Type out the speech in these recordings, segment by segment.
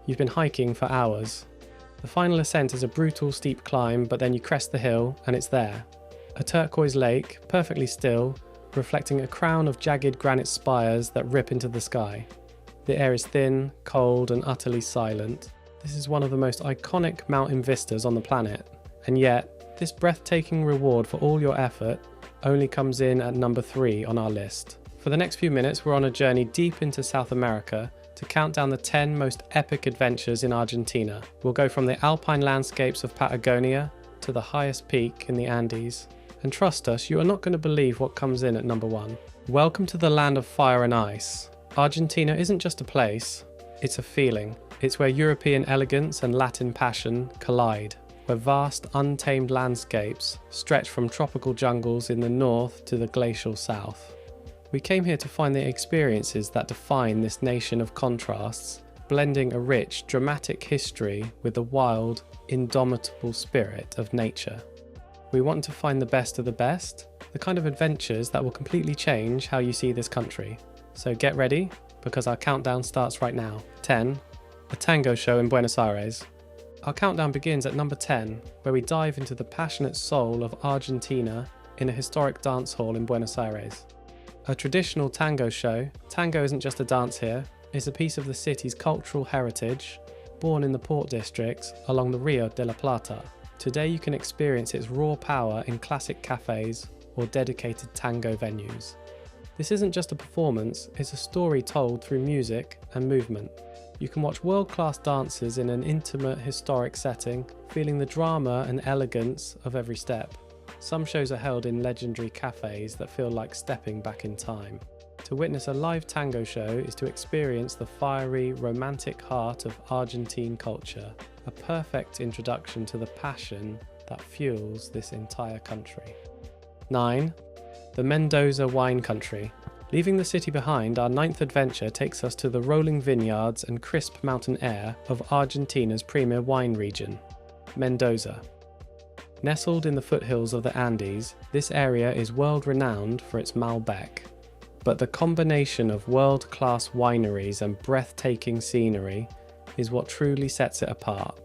you've been hiking for hours. The final ascent is a brutal steep climb, but then you crest the hill and it's there. A turquoise lake, perfectly still, reflecting a crown of jagged granite spires that rip into the sky. The air is thin, cold, and utterly silent. This is one of the most iconic mountain vistas on the planet, and yet, this breathtaking reward for all your effort only comes in at number 3 on our list. For the next few minutes, we're on a journey deep into South America to count down the 10 most epic adventures in Argentina. We'll go from the alpine landscapes of Patagonia to the highest peak in the Andes. And trust us, you are not going to believe what comes in at number 1. Welcome to the land of fire and ice. Argentina isn't just a place, it's a feeling. It's where European elegance and Latin passion collide, where vast, untamed landscapes stretch from tropical jungles in the north to the glacial south. We came here to find the experiences that define this nation of contrasts, blending a rich, dramatic history with the wild, indomitable spirit of nature. We want to find the best of the best, the kind of adventures that will completely change how you see this country. So get ready, because our countdown starts right now. 10. A tango show in Buenos Aires. Our countdown begins at number 10, where we dive into the passionate soul of Argentina in a historic dance hall in Buenos Aires. A traditional tango show, tango isn't just a dance here, it's a piece of the city's cultural heritage, born in the port districts along the Rio de la Plata. Today you can experience its raw power in classic cafes or dedicated tango venues. This isn't just a performance, it's a story told through music and movement. You can watch world-class dancers in an intimate, historic setting, feeling the drama and elegance of every step. Some shows are held in legendary cafes that feel like stepping back in time. To witness a live tango show is to experience the fiery, romantic heart of Argentine culture, a perfect introduction to the passion that fuels this entire country. 9. The Mendoza wine country. Leaving the city behind, our 9th adventure takes us to the rolling vineyards and crisp mountain air of Argentina's premier wine region, Mendoza. Nestled in the foothills of the Andes, this area is world-renowned for its Malbec. But the combination of world-class wineries and breathtaking scenery is what truly sets it apart.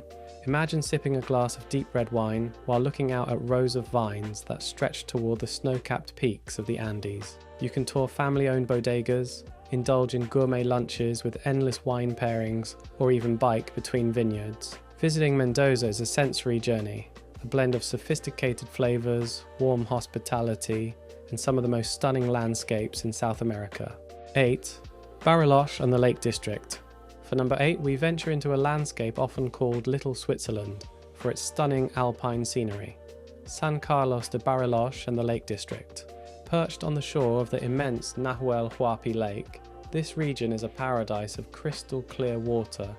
Imagine sipping a glass of deep red wine while looking out at rows of vines that stretch toward the snow-capped peaks of the Andes. You can tour family-owned bodegas, indulge in gourmet lunches with endless wine pairings, or even bike between vineyards. Visiting Mendoza is a sensory journey, a blend of sophisticated flavors, warm hospitality, and some of the most stunning landscapes in South America. 8. Bariloche and the Lake District. For number 8, we venture into a landscape often called Little Switzerland for its stunning alpine scenery. San Carlos de Bariloche and the Lake District. Perched on the shore of the immense Nahuel Huapi Lake, this region is a paradise of crystal clear water,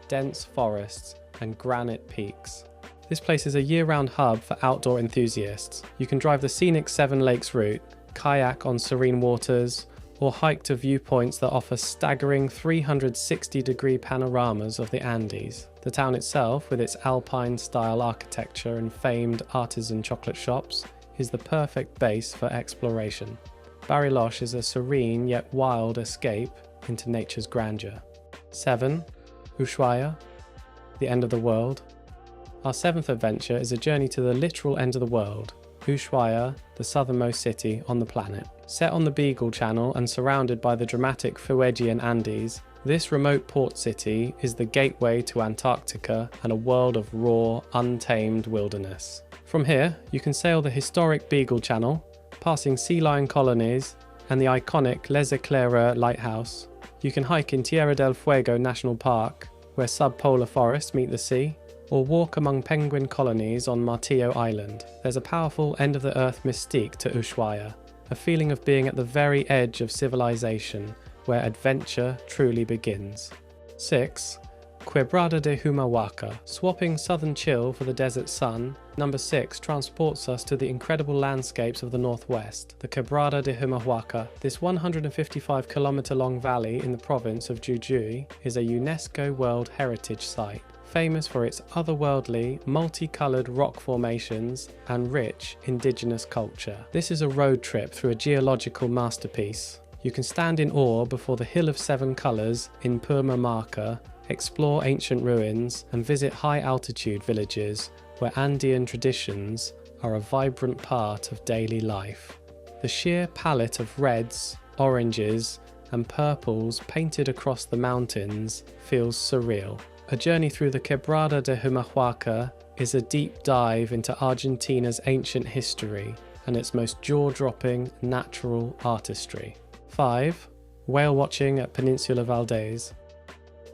dense forests, and granite peaks. This place is a year-round hub for outdoor enthusiasts. You can drive the scenic Seven Lakes route, kayak on serene waters, or hike to viewpoints that offer staggering 360-degree panoramas of the Andes. The town itself, with its alpine-style architecture and famed artisan chocolate shops, is the perfect base for exploration. Bariloche is a serene yet wild escape into nature's grandeur. 7. Ushuaia, the end of the world. Our 7th adventure is a journey to the literal end of the world, Ushuaia, the southernmost city on the planet. Set on the Beagle Channel and surrounded by the dramatic Fuegian Andes, this remote port city is the gateway to Antarctica and a world of raw, untamed wilderness. From here, you can sail the historic Beagle Channel, passing sea lion colonies and the iconic Les Eclaireurs lighthouse. You can hike in Tierra del Fuego National Park, where subpolar forests meet the sea, or walk among penguin colonies on Martillo Island. There's a powerful end-of-the-earth mystique to Ushuaia, a feeling of being at the very edge of civilization, where adventure truly begins. 6. Quebrada de Humahuaca. Swapping southern chill for the desert sun, number 6 transports us to the incredible landscapes of the northwest, the Quebrada de Humahuaca. This 155-kilometer-long valley in the province of Jujuy is a UNESCO World Heritage Site, famous for its otherworldly, multicolored rock formations and rich indigenous culture. This is a road trip through a geological masterpiece. You can stand in awe before the Hill of Seven Colours in Purmamarca explore ancient ruins, and visit high-altitude villages where Andean traditions are a vibrant part of daily life. The sheer palette of reds, oranges, and purples painted across the mountains feels surreal. A journey through the Quebrada de Humahuaca is a deep dive into Argentina's ancient history and its most jaw-dropping natural artistry. 5. Whale watching at Peninsula Valdes.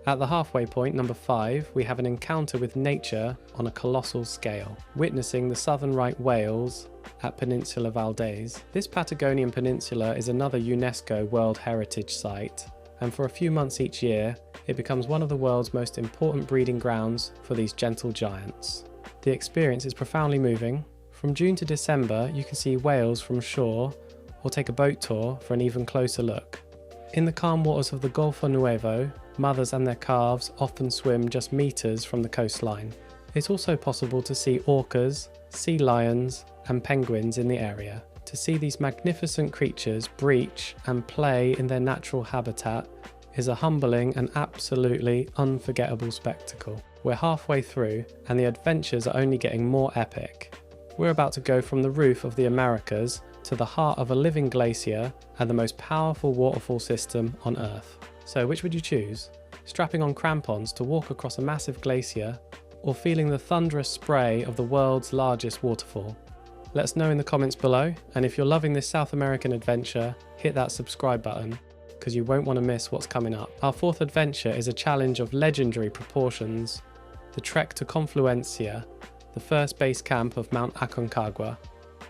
At the halfway point, number 5, we have an encounter with nature on a colossal scale, witnessing the southern right whales at Peninsula Valdes. This Patagonian peninsula is another UNESCO World Heritage Site, and for a few months each year, it becomes one of the world's most important breeding grounds for these gentle giants. The experience is profoundly moving. From June to December, you can see whales from shore or take a boat tour for an even closer look. In the calm waters of the Golfo Nuevo, mothers and their calves often swim just meters from the coastline. It's also possible to see orcas, sea lions, and penguins in the area. To see these magnificent creatures breach and play in their natural habitat is a humbling and absolutely unforgettable spectacle. We're halfway through, and the adventures are only getting more epic. We're about to go from the roof of the Americas to the heart of a living glacier and the most powerful waterfall system on Earth. So which would you choose? Strapping on crampons to walk across a massive glacier, or feeling the thunderous spray of the world's largest waterfall? Let us know in the comments below, and if you're loving this South American adventure, hit that subscribe button, because you won't want to miss what's coming up. Our fourth adventure is a challenge of legendary proportions, the trek to Confluencia, the first base camp of Mount Aconcagua.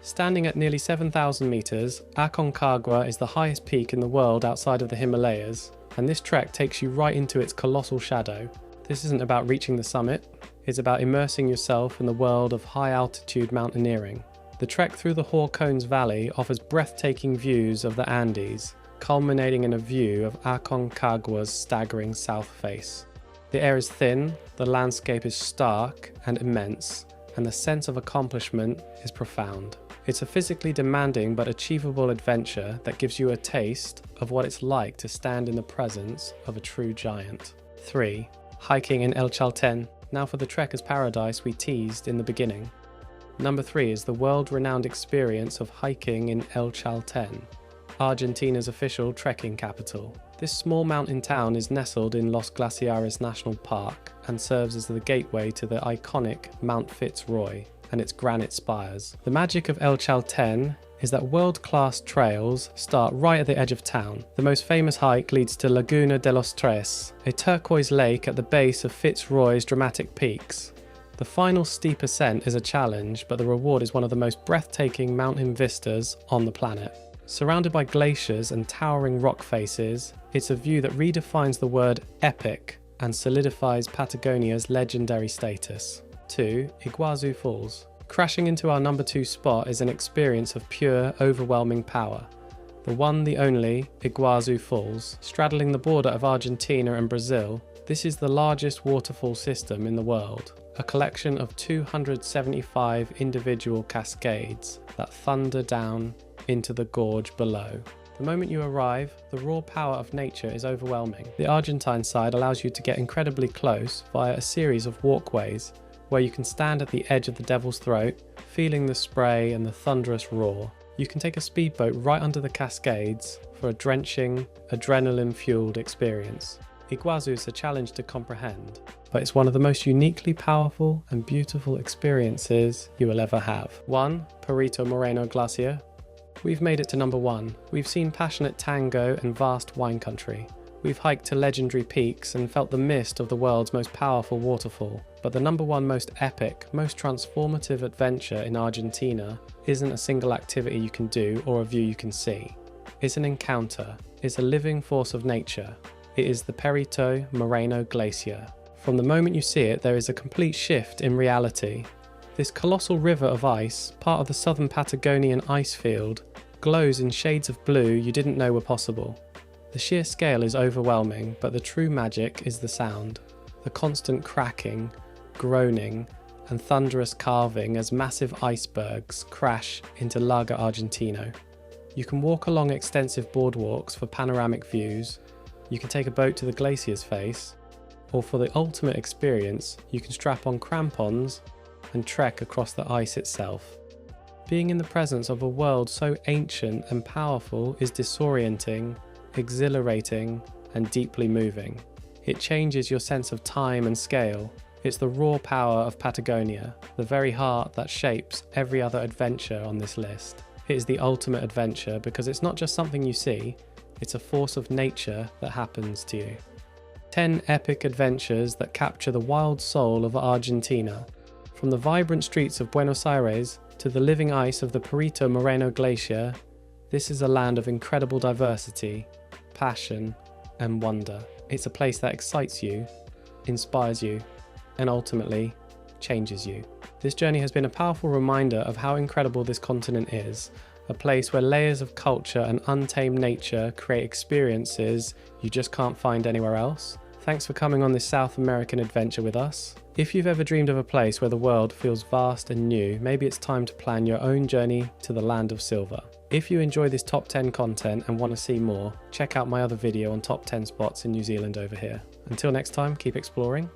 Standing at nearly 7,000 meters, Aconcagua is the highest peak in the world outside of the Himalayas, and this trek takes you right into its colossal shadow. This isn't about reaching the summit, it's about immersing yourself in the world of high-altitude mountaineering. The trek through the Horcones Valley offers breathtaking views of the Andes, culminating in a view of Aconcagua's staggering south face. The air is thin, the landscape is stark and immense, and the sense of accomplishment is profound. It's a physically demanding but achievable adventure that gives you a taste of what it's like to stand in the presence of a true giant. 3. Hiking in El Chalten. Now for the trekker's paradise we teased in the beginning. Number 3 is the world-renowned experience of hiking in El Chalten, Argentina's official trekking capital. This small mountain town is nestled in Los Glaciares National Park and serves as the gateway to the iconic Mount Fitzroy and its granite spires. The magic of El Chalten is that world-class trails start right at the edge of town. The most famous hike leads to Laguna de los Tres, a turquoise lake at the base of Fitzroy's dramatic peaks. The final steep ascent is a challenge, but the reward is one of the most breathtaking mountain vistas on the planet. Surrounded by glaciers and towering rock faces, it's a view that redefines the word epic and solidifies Patagonia's legendary status. 2. Iguazu Falls. Crashing into our number 2 spot is an experience of pure, overwhelming power. The one, the only, Iguazu Falls, straddling the border of Argentina and Brazil, this is the largest waterfall system in the world, a collection of 275 individual cascades that thunder down into the gorge below. The moment you arrive, the raw power of nature is overwhelming. The Argentine side allows you to get incredibly close via a series of walkways where you can stand at the edge of the Devil's Throat, feeling the spray and the thunderous roar. You can take a speedboat right under the cascades for a drenching, adrenaline-fueled experience. Iguazu is a challenge to comprehend, but it's one of the most uniquely powerful and beautiful experiences you will ever have. 1. Perito Moreno Glacier. We've made it to number 1. We've seen passionate tango and vast wine country. We've hiked to legendary peaks and felt the mist of the world's most powerful waterfall. But the number 1 most epic, most transformative adventure in Argentina isn't a single activity you can do or a view you can see. It's an encounter. It's a living force of nature. It is the Perito Moreno Glacier. From the moment you see it, there is a complete shift in reality. This colossal river of ice, part of the southern Patagonian ice field, glows in shades of blue you didn't know were possible. The sheer scale is overwhelming, but the true magic is the sound. The constant cracking, groaning, and thunderous carving as massive icebergs crash into Lago Argentino. You can walk along extensive boardwalks for panoramic views. You can take a boat to the glacier's face, Or for the ultimate experience, you can strap on crampons and trek across the ice itself. Being in the presence of a world so ancient and powerful is disorienting, exhilarating, and deeply moving. It changes your sense of time and scale. It's the raw power of Patagonia, the very heart that shapes every other adventure on this list. It is the ultimate adventure because it's not just something you see, it's a force of nature that happens to you. 10 epic adventures that capture the wild soul of Argentina. From the vibrant streets of Buenos Aires to the living ice of the Perito Moreno Glacier, this is a land of incredible diversity, passion, and wonder. It's a place that excites you, inspires you, and ultimately changes you. This journey has been a powerful reminder of how incredible this continent is, a place where layers of culture and untamed nature create experiences you just can't find anywhere else. Thanks for coming on this South American adventure with us. If you've ever dreamed of a place where the world feels vast and new, maybe it's time to plan your own journey to the land of silver. If you enjoy this top 10 content and want to see more, check out my other video on top 10 spots in New Zealand over here. Until next time, keep exploring.